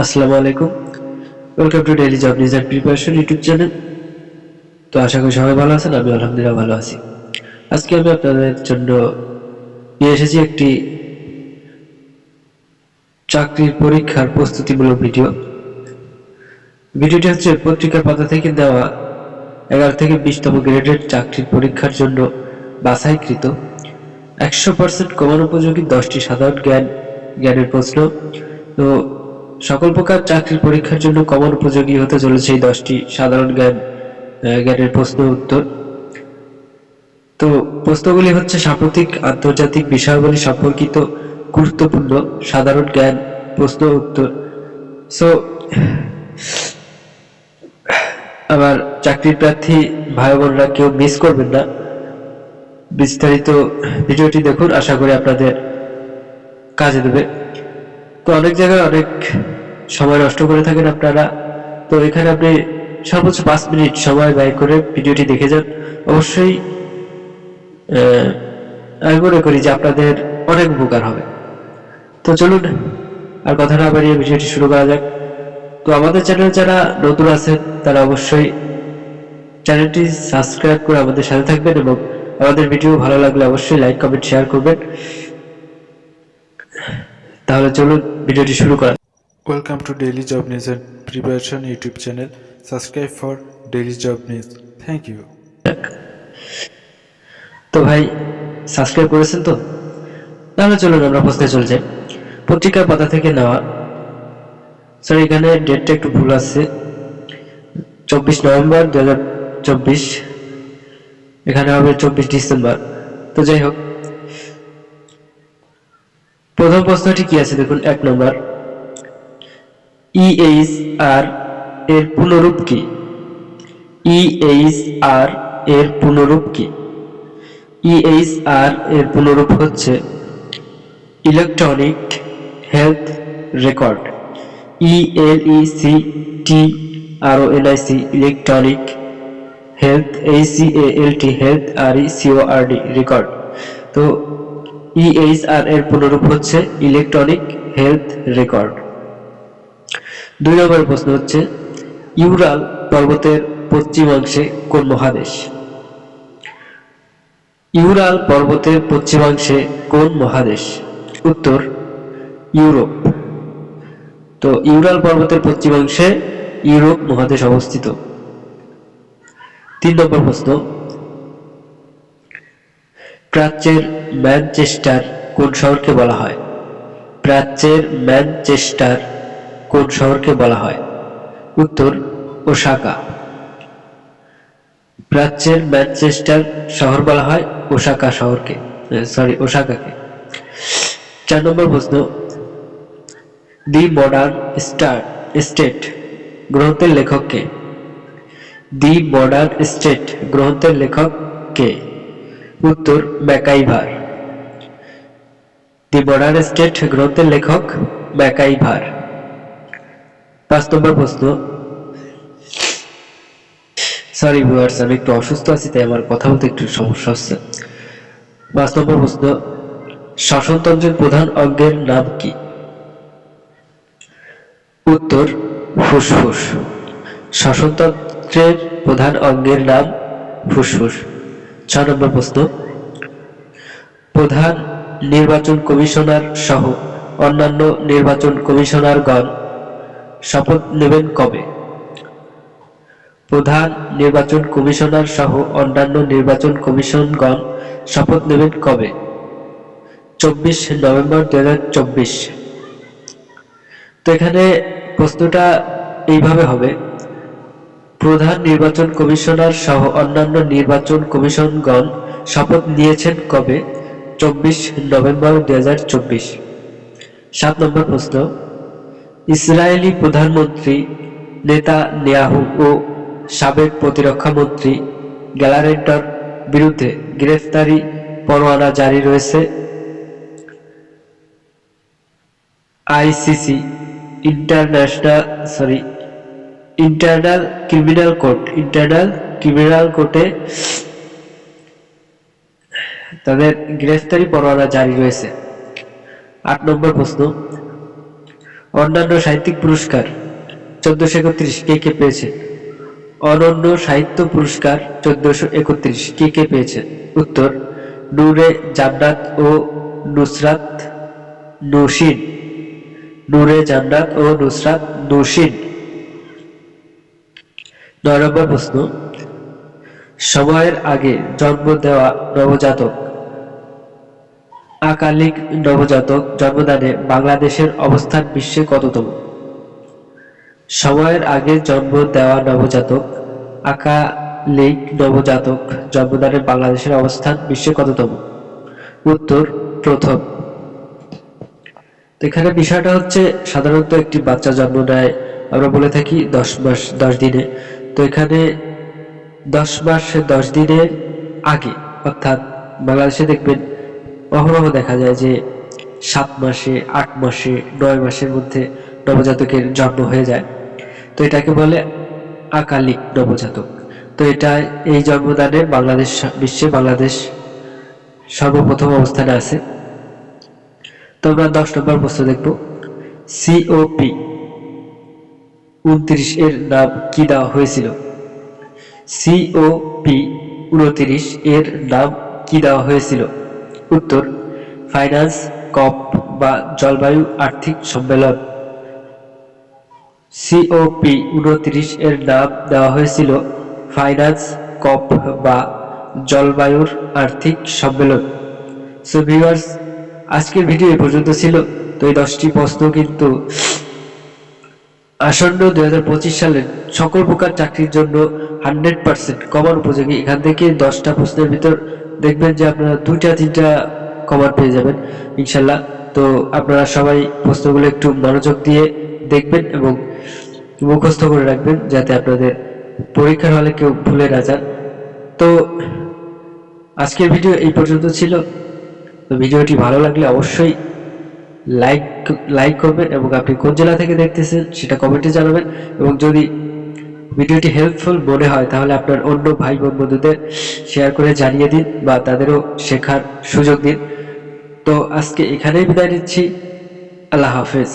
আসসালামু আলাইকুম। Welcome to daily job news and preparation YouTube channel. তো আশা করি সবাই ভালো আছেন, আমি আলহামদুলিল্লাহ ভালো আছি। আজকে আমি আপনাদের জন্য নিয়ে এসেছি একটি চাকরির পরীক্ষার প্রস্তুতিমূলক ভিডিও। ভিডিওটি হচ্ছে পত্রিকার পাতা থেকে দেওয়া 11 থেকে 20তম গ্রেডের চাকরির পরীক্ষার জন্য বাছাইকৃত 100% কমন উপযোগী 10টি সাধারণ জ্ঞানের প্রশ্ন। তো সকল প্রকার চাকরির পরীক্ষার জন্য কমন উপযোগী হতে চলেছে এই 10টি সাধারণ জ্ঞানের প্রশ্ন উত্তর। তো প্রশ্নগুলি হচ্ছে সাম্প্রতিক আন্তর্জাতিক বিষয়াবলী সম্পর্কিত গুরুত্বপূর্ণ সাধারণ জ্ঞান প্রশ্ন উত্তর। সো আবার চাকরির প্রার্থী ভাই বোনরা কেউ মিস করবেন না, বিস্তারিত ভিডিওটি দেখুন, আশা করি আপনাদের কাজে দেবে। তো অনেক জায়গায় অনেক সময় নষ্ট করে থাকেন আপনারা, তো এখানে আপনি সর্বোচ্চ 5 মিনিট সময় ব্যয় করে ভিডিওটি দেখে যান। অবশ্যই আমি মনে করি যে আপনাদের অনেক উপকার হবে। তো চলুন আর কথা না বাড়িয়ে ভিডিওটি শুরু করা যাক। তো আমাদের চ্যানেল যারা নতুন আছেন তারা অবশ্যই চ্যানেলটি সাবস্ক্রাইব করে আমাদের সাথে থাকবেন এবং আমাদের ভিডিও ভালো লাগলে অবশ্যই লাইক কমেন্ট শেয়ার করবেন। তাহলে চলুন ভিডিওটি শুরু করা। Welcome to Daily Job News and Preparation YouTube channel. Subscribe for Daily Job News. Thank you. তো ভাই সাবস্ক্রাইব করেছেন তো? তাহলে চলুন আমরা প্রশ্নে চলে যাই। পত্রিকার পাতা থেকে নেওয়া, স্যার এখানে ডেটটা একটু ভুল আছে, 24 নভেম্বর 2024, এখানে হবে 24 ডিসেম্বর। তো যাই হোক, প্রথম প্রশ্নটি কি আছে দেখুন। 1 নম্বর, EHR এর পুনরূপ কি? EHR এর পুনরূপ কি? EHR এর পুনরূপ হচ্ছে electronic health record. ELECTRONIC electronic health, HCALT health, RECORD record. তো EHR এর পুনরূপ হচ্ছে ইলেকট্রনিক হেলথ রেকর্ড। 2 নম্বর প্রশ্ন হচ্ছে ইউরাল পর্বতের পশ্চিমাংশে কোন মহাদেশ? ইউরাল পর্বতের পশ্চিমাংশে কোন মহাদেশ? উত্তর ইউরোপ। তো ইউরাল পর্বতের পশ্চিমাংশে ইউরোপ মহাদেশ অবস্থিত। 3 নম্বর প্রশ্ন, প্রাচ্যের ম্যানচেস্টার কোন শহরকে বলা হয়? প্রাচ্যের ম্যানচেস্টার কোন শহরকে বলা হয়? উত্তর ওসাকা। প্রাচ্যের ম্যানচেস্টার শহর বলা হয় ওসাকা শহরকে, ওসাকাকে। 4 নম্বর প্রশ্ন, দি মডার্ন স্টেট গ্রন্থের লেখক কে? দি মডার্ন স্টেট গ্রন্থের লেখক কে? উত্তর ম্যাকাইভার। দি মডার্ন স্টেট গ্রন্থের লেখক ম্যাকাইভার। 5 নম্বর প্রশ্ন, সরি ভিউয়ার্স, আমি একটু অসুস্থ আছি তাই আমার কথা বলতে একটু সমস্যা হচ্ছে। 5 নম্বর প্রশ্ন, শ্বসনতন্ত্রের প্রধান অঙ্গের নাম কি? উত্তর ফুসফুস। শ্বসনতন্ত্রের প্রধান অঙ্গের নাম ফুসফুস। 6 নম্বর প্রশ্ন, প্রধান নির্বাচন কমিশনার সহ অন্যান্য নির্বাচন কমিশনারগণ শপথ নেবেন কবে? প্রধান নির্বাচন কমিশনার সহ অন্যান্য নির্বাচন কমিশনগণ শপথ নেবেন কবে? 24 নভেম্বর 2024। তো এখানে প্রশ্নটা এইভাবে হবে, প্রধান নির্বাচন কমিশনার সহ অন্যান্য নির্বাচন কমিশনগণ শপথ নিয়েছেন কবে? 24 নভেম্বর 2024। 7 নম্বর প্রশ্ন, ইসরায়েলি প্রধানমন্ত্রী নেতানিয়াহু ও সাবেক প্রতিরক্ষা মন্ত্রী গ্যালারেন্টর বিরুদ্ধে গ্রেফতারি পরোয়ানা জারি রয়েছে আইসিসি ইন্টারনাল ক্রিমিনাল কোর্টে তাদের গ্রেফতারি পরোয়ানা জারি রয়েছে। 8 নম্বর প্রশ্ন, অন্যান্য সাহিত্যিক পুরস্কার 1431 কে কে পেয়েছে? অনন্য সাহিত্য পুরস্কার 1431 কে কে পেয়েছে? উত্তর নূরে জান্নাত ও নুসরাত নূশিন। নূরে জান্নাত ও নুসরাত নূশিন। 9 নম্বর প্রশ্ন, সময়ের আগে জন্ম দেওয়া নবজাতক আকালিক নবজাতক জন্মদানে বাংলাদেশের অবস্থান বিশ্বে কততম? সময়ের আগে জন্ম দেওয়া নবজাতক আকালিক নবজাতক জন্মদানে বাংলাদেশের অবস্থান বিশ্বে কততম? উত্তর প্রথম। তো এখানে বিষয়টা হচ্ছে সাধারণত একটি বাচ্চা জন্ম নেয় আমরা বলে থাকি 10 মাস 10 দিনে। তো এখানে 10 মাস 10 দিনের আগে, অর্থাৎ বাংলাদেশে দেখবেন অহরহ দেখা যায় যে 7 মাসে 8 মাসে 9 মাসের মধ্যে নবজাতকের জন্ম হয়ে যায়। তো এটাকে বলে আকালিক নবজাতক। তো এটা এই জন্মদানে বিশ্বে বাংলাদেশ সর্বপ্রথম অবস্থানে আছে। তো আমরা 10 নম্বর প্রশ্ন দেখব। COP 29 এর নাম কি দেওয়া হয়েছিল? COP 29 এর নাম কি দেওয়া হয়েছিল? উত্তর ফাইন্যান্স কপ বা জলবায়ু আর্থিক সম্মেলন। COP 29 এর নাম দেওয়া হয়েছিল ফাইন্যান্স কপ বা জলবায়ুর আর্থিক সম্মেলন। সো ভিউয়ার্স, আজকের ভিডিও এই পর্যন্ত ছিল। তো এই 10টি প্রশ্ন কিন্তু আসন্ন 2025 সালের সকল প্রকার চাকরির জন্য 100% কমন উপযোগী। এখান থেকে 10টা প্রশ্নের ভিতর দেখবেন যে আপনারা 2-3টা কমন পেয়ে যাবেন ইনশাল্লাহ। তো আপনারা সবাই প্রশ্নগুলো একটু মনোযোগ দিয়ে দেখবেন এবং মুখস্থ করে রাখবেন যাতে আপনাদের পরীক্ষার হলে কেউ ভুলে না যান। তো আজকের ভিডিও এই পর্যন্ত ছিল। তো ভিডিওটি ভালো লাগলে অবশ্যই লাইক করবেন এবং আপনি কোন জেলা থেকে দেখতেছেন সেটা কমেন্টে জানাবেন। এবং যদি ভিডিওটি হেল্পফুল মনে হয় তাহলে আপনার অন্য ভাই বোন বন্ধুদের শেয়ার করে জানিয়ে দিন বা তাদেরও শেখার সুযোগ দিন। তো আজকে এখানেই বিদায় নিচ্ছি। আল্লাহ হাফেজ।